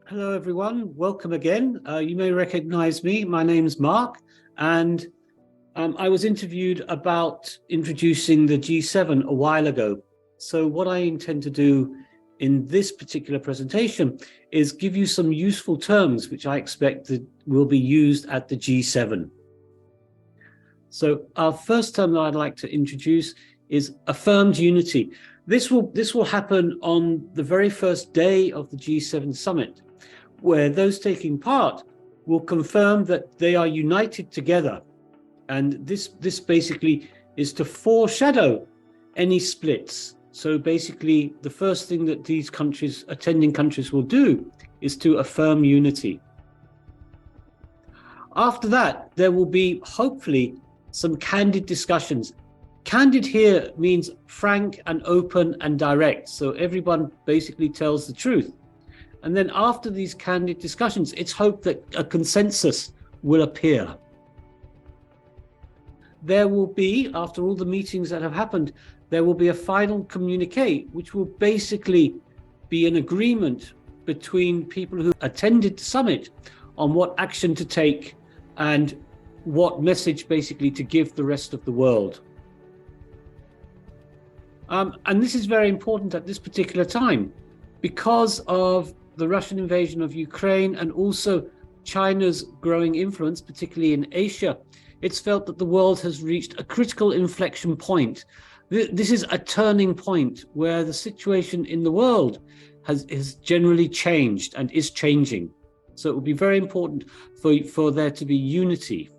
Hello, everyone. Welcome again. You may recognize me. My name's Mark, and I was interviewed about introducing the G7 a while ago. So what I intend to do in this particular presentation is give you some useful terms which I expect that will be used at the G7. So our first term that I'd like to introduce is affirmed unity. This will happen on the very first day of the G7 summit, where those taking part will confirm that they are united together. And this basically is to foreshadow any splits. So basically, the first thing that these attending countries will do is to affirm unity. After that, there will be hopefully some candid discussions. Candid here means frank and open and direct. So everyone basically tells the truth. And then after these candid discussions, it's hoped that a consensus will appear. There will be, after all the meetings that have happened, there will be a final communique, which will basically be an agreement between people who attended the summit on what action to take and what message basically to give the rest of the world. And this is very important at this particular time because of the Russian invasion of Ukraine and also China's growing influence, particularly in Asia. It's felt that the world has reached a critical inflection point. This is a turning point where the situation in the world has generally changed and is changing. So it will be very important for there to be unity.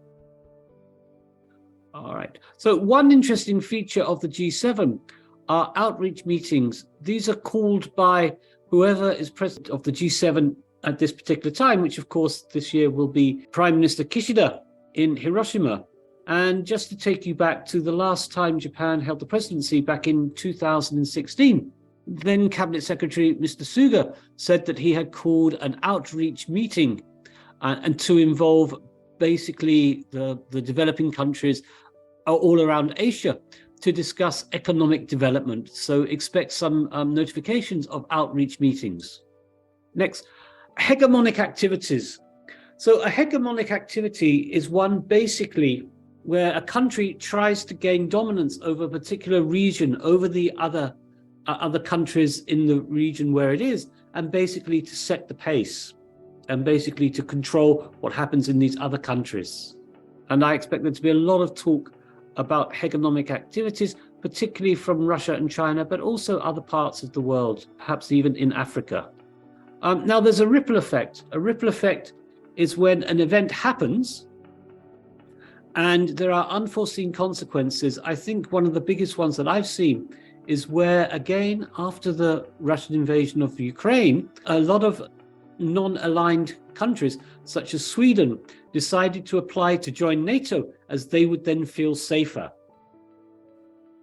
All right. So one interesting feature of the G7 are outreach meetings. These are called by whoever is president of the G7 at this particular time, which of course this year will be Prime Minister Kishida in Hiroshima. And just to take you back to the last time Japan held the presidency back in 2016, then Cabinet Secretary Mr. Suga said that he had called an outreach meeting and to involve basically the developing countries all around Asia to discuss economic development. So expect some notifications of outreach meetings. Next, hegemonic activities. So a hegemonic activity is one basically where a country tries to gain dominance over a particular region, over the other countries in the region where it is, and basically to set the pace and basically to control what happens in these other countries. And I expect there to be a lot of talk about hegemonic activities, particularly from Russia and China, but also other parts of the world, perhaps even in Africa. Now there's a ripple effect. A ripple effect is when an event happens and there are unforeseen consequences. I think one of the biggest ones that I've seen is where, again, after the Russian invasion of Ukraine, a lot of non-aligned countries, such as Sweden, decided to apply to join NATO as they would then feel safer.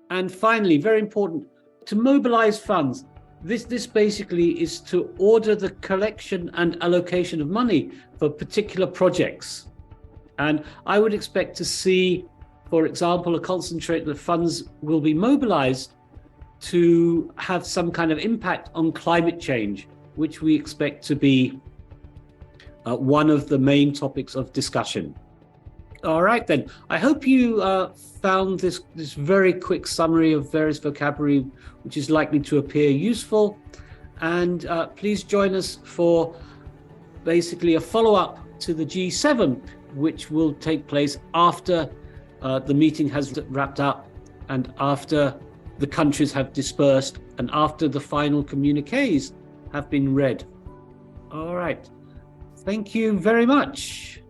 And finally, very important, to mobilize funds. This basically is to order the collection and allocation of money for particular projects. And I would expect to see, for example, a concentrate that funds will be mobilized to have some kind of impact on climate change, which we expect to be one of the main topics of discussion. All right, then. I hope you found this very quick summary of various vocabulary, which is likely to appear useful. And please join us for basically a follow-up to the G7, which will take place after the meeting has wrapped up and after the countries have dispersed and after the final communiques have been read. All right. Thank you very much.